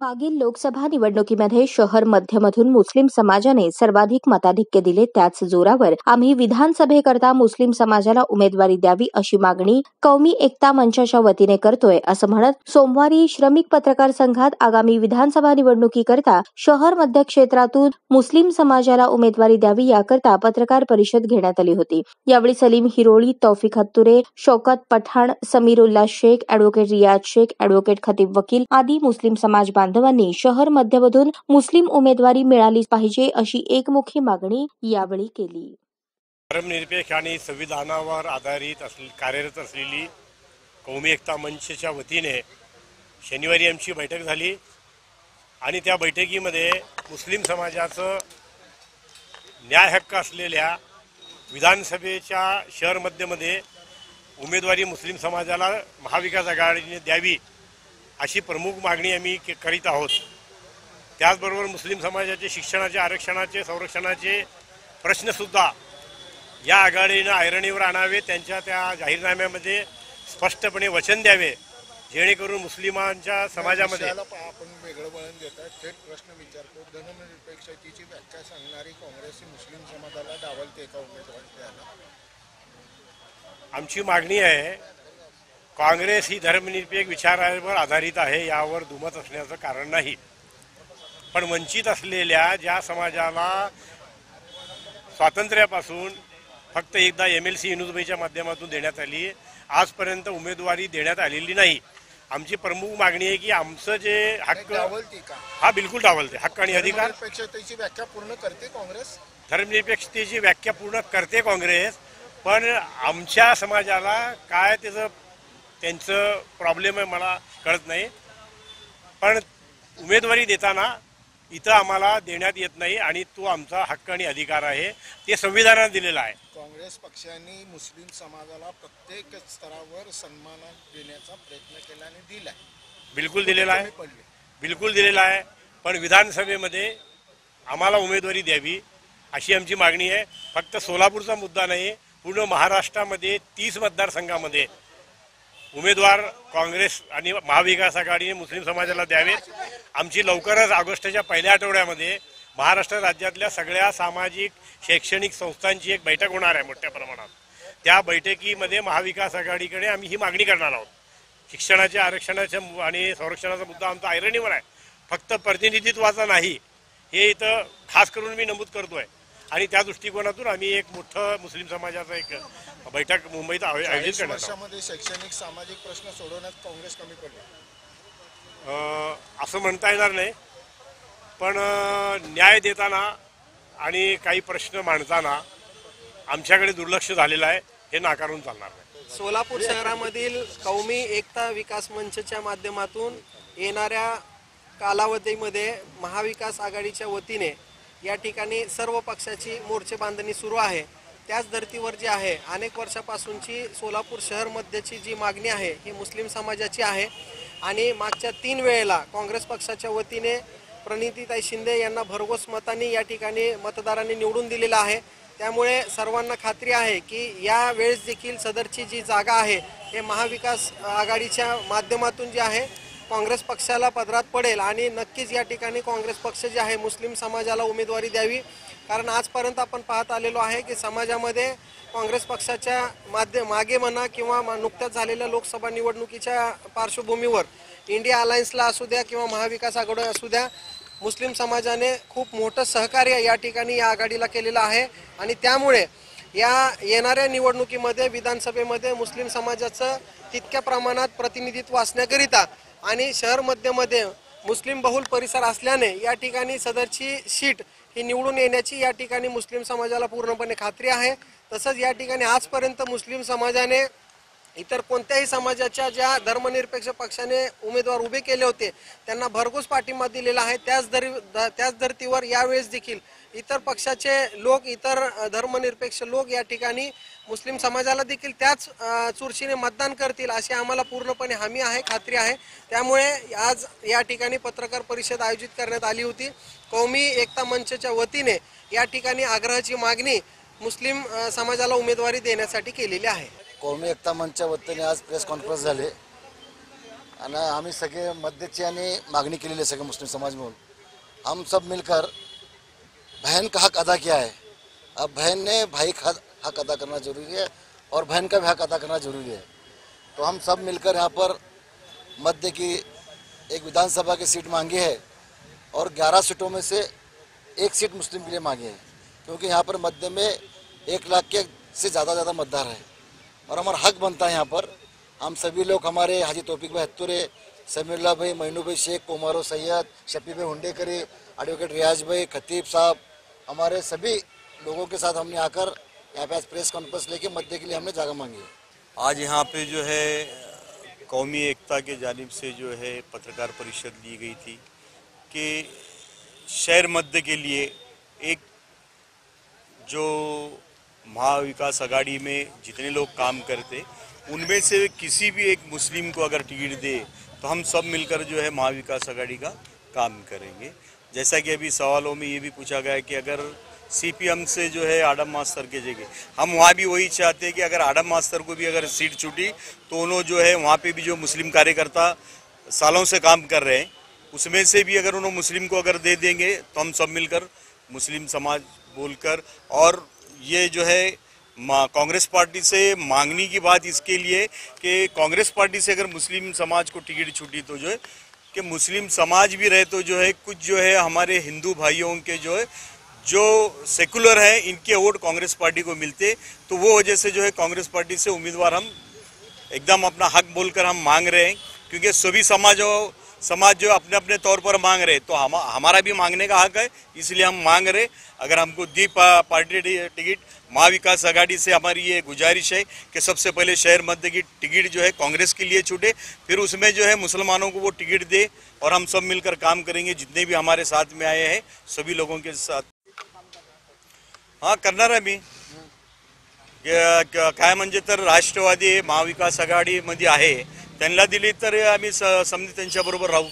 मागील लोकसभा निवडणुकीमध्ये शहर मध्यमधून मुस्लिम समाजाने सर्वाधिक मताधिक्य दिले. त्याच जोरावर आम्ही विधानसभेकरता मुस्लिम समाजाला उमेदवारी द्यावी अशी मागणी कौमी एकता मंचाच्या वतीने करतोय, असं म्हणत सोमवारी श्रमिक पत्रकार संघात आगामी विधानसभा निवडणुकीकरता शहर मध्य क्षेत्रातून मुस्लिम समाजाला उमेदवारी द्यावी याकरता पत्रकार परिषद घेण्यात आली होती. यावेळी सलीम हिरोळी, तौफिक हत्तुरे, शौकत पठाण, समीरुल्लाह शेख, ॲडव्होकेट रियाज शेख, ॲडव्होकेट खतीब वकील आदी मुस्लिम समाज बांधवांनी शहर मध्यमधून मुस्लिम उमेदवारी मिळाली पाहिजे अशी एकमुखी मागणी यावेळी केली. धर्मनिरपेक्ष आणि संविधानावर आधारित कार्यरत असलेली कौमी एकता मंचच्या वतीने शनिवारी आमची बैठक झाली आणि त्या बैठकीमध्ये मुस्लिम समाजाचं न्याय हक्क असलेल्या विधानसभेच्या शहर मध्यमध्ये उमेदवारी मुस्लिम समाजाला महाविकास आघाडीने द्यावी अशी प्रमुख मागणी आम्ही करीत आहोत. त्याचबरोबर मुस्लिम समाजाचे शिक्षणाचे, आरक्षणाचे, संरक्षणाचे प्रश्नसुद्धा या आघाडीनं ऐरणीवर आणावे. त्यांच्या त्या जाहीरनाम्यामध्ये स्पष्टपणे वचन द्यावे, जेणेकरून मुस्लिमांच्या समाजामध्ये आपण वेगळं वळण देतात. थेट प्रश्न विचारतो, धर्मनिरपेक्षतेची व्याख्या सांगणारी काँग्रेस मुस्लिम समाजाला डावलते का उमेदवारी द्यायला? आमची मागणी आहे, काँग्रेस ही धर्मनिरपेक्ष विचारावर आधारित आहे, यावर दुमत असण्याचं कारण नाही. पण वंचित असलेल्या ज्या समाजाला स्वातंत्र्यापासून फक्त एकदा MLC हिंदुत्वच्या माध्यमातून देण्यात आली, आजपर्यंत उमेदवारी देण्यात आलेली नाही. आमची प्रमुख मागणी आहे की आमचं जे हक्क हा बिलकुल डावलते. हक्क आणि अधिकार धर्मनिरपेक्षतेची व्याख्या पूर्ण करते काँग्रेस. धर्मनिरपेक्षतेची व्याख्या पूर्ण करते काँग्रेस, पण आमच्या समाजाला काय त्यांचं प्रॉब्लेम आहे मला कळत नाही. पण उमेदवारी देताना इथं आम्हाला देण्यात येत नाही आणि तो आमचा हक्क आणि अधिकार आहे, ते संविधानाने दिलेला आहे. काँग्रेस पक्षाने मुस्लिम समाजाला प्रत्येक स्तरावर सन्मान देण्याचा प्रयत्न केला आणि दिलाय. बिलकुल दिलेला आहे, बिलकुल दिलेला आहे. पण विधानसभेमध्ये आम्हाला उमेदवारी द्यावी अशी आमची मागणी आहे. फक्त सोलापूरचा मुद्दा नाही, पूर्ण महाराष्ट्रामध्ये 30 मतदारसंघामध्ये उमेदवार काँग्रेस आणि महाविकास आघाडीने मुस्लिम समाजाला द्यावेत. आमची लवकरच ऑगस्टच्या पहिल्या आठवड्यामध्ये महाराष्ट्र राज्यातल्या सगळ्या सामाजिक शैक्षणिक संस्थांची एक बैठक होणार आहे मोठ्या प्रमाणात. त्या बैठकीमध्ये महाविकास आघाडीकडे आम्ही ही मागणी करणार आहोत. शिक्षणाच्या, आरक्षणाच्या आणि संरक्षणाचा मुद्दा आमचा ऐरणीवर आहे, फक्त प्रतिनिधित्वाचा नाही, हे इथं खास करून मी नमूद करतोय. आणि त्या दृष्टिकोनातून आम्ही एक मोठं मुस्लिम समाजाचा एक बैठक मुंबईत आयोजित करणार आहोत. शैक्षणिक सामाजिक प्रश्न सोडवण्यात काँग्रेस कमी पडली असं म्हणता येणार नाही, पण न्याय देताना आणि काही प्रश्न मांडताना आमच्याकडे दुर्लक्ष झालेलं आहे, हे नाकारून चालणार नाही. सोलापूर शहरामधील कौमी एकता विकास मंचच्या माध्यमातून येणाऱ्या कालावधीमध्ये महाविकास आघाडीच्या वतीने या ठिकाणी सर्व पक्षाची मोर्चे बांधणी सुरू आहे. त्याच धर्तीवर जी आहे, अनेक वर्षापासूनची सोलापूर शहर मध्यची जी मागणी आहे ही मुस्लिम समाजाची आहे आणि मागच्या 3 वेळेला काँग्रेस पक्षाच्या वतीने प्रणितीताई शिंदे यांना भरघोस मतांनी या ठिकाणी मतदारांनी निवडून दिलेलं आहे. त्यामुळे सर्वांना खात्री आहे की या वेळेस देखील सदरची जी जागा आहे हे महाविकास आघाडीच्या माध्यमातून जी आहे काँग्रेस पक्षाला पदरात पडेल आणि नक्कीच या ठिकाणी काँग्रेस पक्ष जे आहे मुस्लिम समाजाला उमेदवारी द्यावी. कारण आजपर्यंत आपण पाहत आलेलो आहे की समाजामध्ये काँग्रेस पक्षाच्या मागे म्हणा किंवा नुकत्याच झालेल्या लोकसभा निवडणुकीच्या पार्श्वभूमीवर इंडिया अलायन्सला असू द्या किंवा महाविकास आघाडी असू द्या, मुस्लिम समाजाने खूप मोठं सहकार्य या ठिकाणी या आघाडीला केलेलं आहे. आणि त्यामुळे या येणाऱ्या निवडणुकीमध्ये विधानसभेमध्ये मुस्लिम समाजाचं तितक्या प्रमाणात प्रतिनिधित्व असण्याकरिता आणि शहर मध्यमध्ये मुस्लिम बहुल परिसर असल्याने या ठिकाणी सदरची सीट ही निवडून येण्याची या ठिकाणी मुस्लिम समाजाला पूर्णपणे खात्री आहे. तसंच या ठिकाणी आजपर्यंत मुस्लिम समाजाने इतर कोणत्याही समाजाच्या ज्या धर्मनिरपेक्ष पक्षाने उमेदवार उभे केले होते त्यांना भरघोस पाठिंबा दिलेला आहे. त्याच धर्तीवर यावेळेस देखील इतर पक्षाचे लोक, इतर धर्मनिरपेक्ष लोक या ठिकाणी मुस्लिम समाजाला देखील त्याच चुरशीने मतदान करतील अशी आम्हाला पूर्णपणे हमी आहे, खात्री आहे. त्यामुळे आज या ठिकाणी पत्रकार परिषद आयोजित करण्यात आली होती. कौमी एकता मंचच्या वतीने या ठिकाणी आग्रहाची मागणी मुस्लिम समाजाला उमेदवारी देण्यासाठी केलेली आहे. कौमी एकता मंचच्या वतीने आज प्रेस कॉन्फरन्स झाली आणि आम्ही सगळे मध्यची आणि मागणी केलेली आहे सगळे मुस्लिम समाज मिळून. हम सब मिलकर बहन का हक अदा किया है. अब बहन ने भाई का हक अदा करना जरूरी है और बहन का भी हक अदा करना जरूरी है. तो हम सब मिलकर यहाँ पर मध्य की एक विधानसभा की सीट मांगी है और 11 सीटों में से एक सीट मुस्लिम के लिए मांगी है, क्योंकि यहाँ पर मध्य में 1 लाख के से ज़्यादा मतदार है और हमारा हक बनता है. यहाँ पर हम सभी लोग, हमारे हाजी तौफीक भाई हत्तुरे, समीरुल्लाह भाई, मैनू भाई शेख, कोमारो सैयद, शफी भाई हुंडेकरी, एडवोकेट रियाज भाई, खतीब साहब, हमारे सभी लोगों के साथ हमने आकर यहाँ पे आज प्रेस कॉन्फ्रेंस लेके मध्य के लिए हमने जगह मांगी है. आज यहाँ पे जो है कौमी एकता के जानिब से जो है पत्रकार परिषद ली गई थी कि शहर मध्य के लिए एक जो महाविकास आघाड़ी में जितने लोग काम करते उनमें से किसी भी एक मुस्लिम को अगर टिकट दे तो हम सब मिलकर जो है महाविकास आघाड़ी का काम करेंगे. जैसा कि अभी सवालों में ये भी पूछा गया कि अगर सीपीएम से जो है आडम मास्टर के जगह, हम वहाँ भी वही चाहते हैं कि अगर आडम मास्टर को भी अगर सीट छूटी तो उन्होंने जो है वहाँ पे भी जो मुस्लिम कार्यकर्ता सालों से काम कर रहे हैं उसमें से भी अगर उन्होंने मुस्लिम को अगर दे देंगे तो हम सब मिलकर मुस्लिम समाज बोलकर, और ये जो है कांग्रेस पार्टी से मांगने की बात इसके लिए कि कांग्रेस पार्टी से अगर मुस्लिम समाज को टिकट छूटी तो जो है कि मुस्लिम समाज भी रहे तो जो है कुछ जो है हमारे हिंदू भाइयों के जो है जो सेकुलर हैं इनके वोट कांग्रेस पार्टी को मिलते, तो वो वजह से जो है कांग्रेस पार्टी से उम्मीदवार हम एकदम अपना हक बोलकर हम मांग रहे हैं, क्योंकि सभी समाज जो अपने अपने तौर पर मांग रहे तो हमारा भी मांगने का हक है, इसलिए हम मांग रहे. अगर हमको दी पार्टी टिकट, महाविकास आघाड़ी से हमारी ये गुजारिश है कि सबसे पहले शहर मध्य की टिकट जो है कांग्रेस के लिए छूटे, फिर उसमें जो है मुसलमानों को वो टिकट दे और हम सब मिलकर काम करेंगे. जितने भी हमारे साथ में आए हैं सभी लोगों के साथ हाँ करणार आम्ही. काय म्हणजे तर राष्ट्रवादी महाविकास आघाडीमध्ये आहे, त्यांना दिली तर आम्ही समधी त्यांच्याबरोबर राहू.